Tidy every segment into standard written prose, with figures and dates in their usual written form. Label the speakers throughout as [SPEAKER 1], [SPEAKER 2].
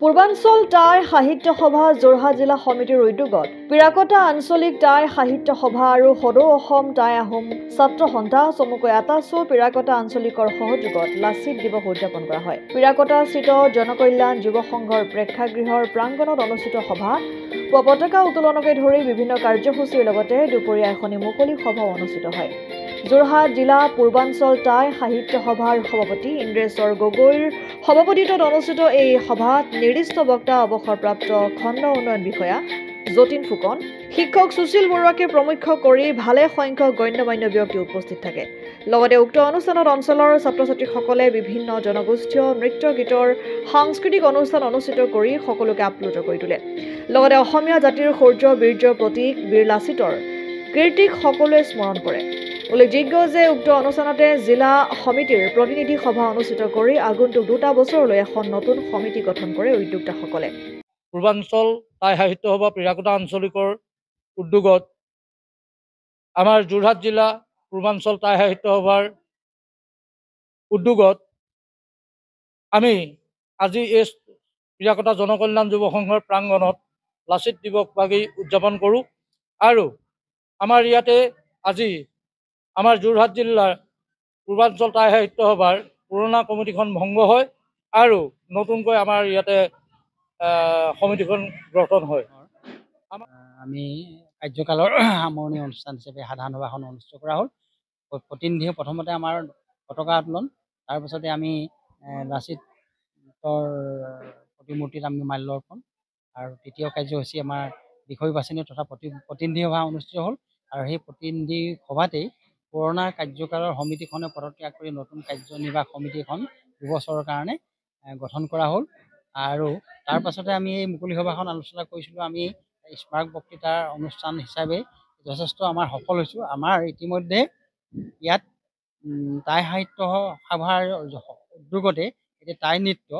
[SPEAKER 1] পূৰ্বাঞ্চল টাই সাহিত্য সভা যোৰহাট জিলা সমিতিৰ উদ্যোগত পিৰাকটা আঞ্চলিক টাই সাহিত্য সভা আৰু সদৌ অসম টাই আহোম ছাত্ৰ সন্থা চমুকৈ আটাচু পিৰাকটা আঞ্চলিকৰ সহযোগত লাচিত দিৱস উদযাপন কৰা হয়। পিৰাকটাস্থিত জনকল্যাণ যুৱ সংঘৰ প্ৰেক্ষাগৃহৰ প্ৰাংগণত অনুষ্ঠিত সভা পতাকা উত্তোলনকে ধৰি বিভিন্ন কাৰ্যসূচীৰ লগতে দুপৰীয়া এখনি মুকলি সভা অনুষ্ঠিত হয়। যোৰহাট জিলা পূৰ্বাঞ্চল টাই সাহিত্য সভাৰ সভাপতি ইন্দ্ৰেশ্বৰ গগৈৰ সভাপতিত্বত অনুষ্ঠিত এই সভাত নিৰ্দিষ্ট বক্তা অৱসৰপ্ৰাপ্ত খণ্ড উন্নয়ন বিষয়া যতীন ফুকন, শিক্ষক সুশীল বৰুৱাকে প্ৰমুখ কৰি ভালে সংখ্যক গণ্যমান্য ব্যক্তি উপস্থিত থাকে। লগতে উক্ত অনুষ্ঠানত অঞ্চলৰ ছাত্ৰ-ছাত্ৰীসকলে বিভিন্ন জনগোষ্ঠীয় নৃত্য গীতৰ সাংস্কৃতিক অনুষ্ঠান অনুষ্ঠিত কৰি সকলোকে আপ্লুত কৰি তোলে। লগতে অসমীয়া জাতিৰ শৌৰ্য বীৰ্যৰ প্ৰতীক বীৰ লাচিতৰ কীৰ্তিক সকলোৱে স্মৰণ কৰে। উল্লেখযোগ্য যে উক্ত অনুষ্ঠানতে জিলা সমিতিৰ প্ৰতিনিধি সভা অনুষ্ঠিত কৰি আগন্তুক 2 বছৰলৈ এখন নতুন সমিতি গঠন কৰে উদ্যোক্তাসকলে।
[SPEAKER 2] পূৰ্বাঞ্চল টাই সাহিত্য সভা পিৰাকটা আঞ্চলিকৰ উদ্যোগত আমাৰ যোৰহাট জিলা পূৰ্বাঞ্চল টাই সাহিত্য সভাৰ উদ্যোগত আমি আজি এই পিৰাকটা জনকল্যাণ যুৱ সংঘৰ প্ৰাংগণত লাচিত দিৱস ভাগি উদযাপন কৰোঁ। আৰু আমাৰ ইয়াতে আজি আমাৰ যোৰহাট জিলাৰ পূৰ্বাঞ্চল টাই সাহিত্য সভাৰ পুৰণা কমিটিখন ভংগ হয় আৰু নতুনকৈ আমাৰ ইয়াতে সমিতিখন গঠন হয়।
[SPEAKER 3] আমি কাৰ্যকালৰ সামৰণি অনুষ্ঠান হিচাপে সাধাৰণ সভাখন অনুষ্ঠিত কৰা হ'ল। প্ৰতিনিধি প্ৰথমতে আমাৰ পতাকা উত্তোলন, তাৰপিছতে আমি লাচিতৰ প্ৰতিমূৰ্তিত আমি মাল্যাৰ্পণ, আৰু তৃতীয় কাৰ্যসূচী আমাৰ বিষয় বাছনি তথা প্ৰতিনিধি সভা অনুষ্ঠিত হ'ল। আৰু সেই প্ৰতিনিধি সভাতেই পুৰণা কাৰ্যকালৰ সমিতিখনে পদত্যাগ কৰি নতুন কাৰ্যনিৰ্বাহক সমিতি এখন 2 বছৰৰ কাৰণে গঠন কৰা হ'ল। আৰু তাৰ পাছতে আমি এই মুকলি সভাখন আলোচনা কৰিছিলোঁ। আমি স্মাৰক বক্তৃতাৰ অনুষ্ঠান হিচাপে যথেষ্ট আমাৰ সফল হৈছোঁ। আমাৰ ইতিমধ্যে ইয়াত টাই সাহিত্য সভাৰ উদ্যোগতে এতিয়া টাই নৃত্য,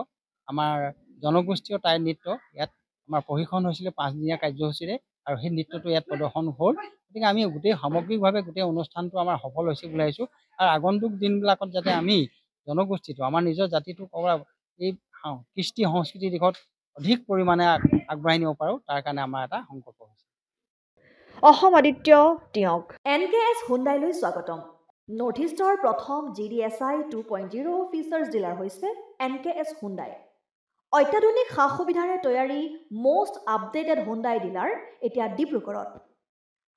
[SPEAKER 3] আমাৰ জনগোষ্ঠীয় টাই নৃত্য ইয়াত আমাৰ প্ৰশিক্ষণ হৈছিলে 5 দিনীয়া কাৰ্যসূচীৰে, আৰু সেই নৃত্যটো ইয়াত প্ৰদৰ্শন হ'ল। গতিকে আমি গোটেই সামগ্ৰিকভাৱে গোটেই অনুষ্ঠানটো আমাৰ সফল হৈছে বুলি ভাবিছোঁ। আৰু আগন্তুক দিনবিলাকত যাতে আমি জনগোষ্ঠীটো, আমাৰ নিজৰ জাতিটোক এই কৃষ্টি সংস্কৃতিৰ দিশত অধিক পৰিমাণে আগবঢ়াই নিব পাৰোঁ, তাৰ কাৰণে আমাৰ এটা সংকল্প হৈছে।
[SPEAKER 1] অসম আদিত্য টিয়ক NKS হুণ্ডাইলৈ স্বাগতম। নৰ্থ ইষ্টৰ প্ৰথম GDSI 2.0 ফিচাৰ্ছ ডিলাৰ হৈছে NKS হুণ্ডাই। অত্যাধুনিক সা সুবিধাৰে তৈয়াৰী মষ্ট আপডেটেড হুণ্ডাই ডিলাৰ এতিয়া ডিব্ৰুগড়ত।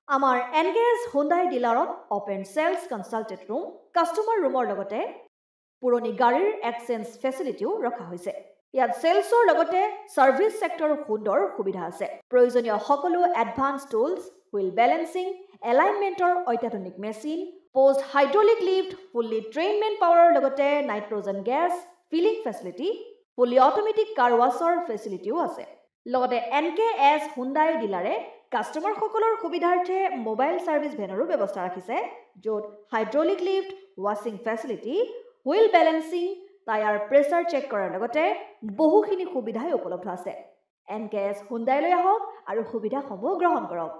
[SPEAKER 1] আমাৰ NKS হুণ্ডাই ডিলাৰত open sales consulted room, customer ৰুমৰ লগতে পুৰণি গাড়ীৰ এক্সচেঞ্জ ফেচিলিটিও ৰখা হৈছে। ইয়াত চেলছৰ লগতে ছাৰ্ভিচ ছেক্টৰৰ সুন্দৰ সুবিধা আছে। প্ৰয়োজনীয় সকলো এডভান্স টুলছ, হুইল বেলেন্সিং, এলাইনমেণ্টৰ অত্যাধুনিক machine, post hydraulic lift, fully ট্ৰেইনমেণ্ট পাৱাৰৰ লগতে nitrogen gas filling facility, fully automatic car ৱাছৰ ফেচিলিটিও আছে। লগতে NKS হুণ্ডাই ডিলাৰে কাষ্টমাৰসকলৰ সুবিধাৰ্থে মোবাইল ছাৰ্ভিচ ভেনৰো ব্যৱস্থা ৰাখিছে, য'ত হাইড্ৰলিক লিফ্ট, ৱাশ্বিং facility, wheel balancing, tyre pressure check কৰাৰ লগতে বহুখিনি সুবিধাই উপলব্ধ আছে। NKS হুণ্ডাইলৈ আহক আৰু সুবিধাসমূহ গ্ৰহণ কৰক।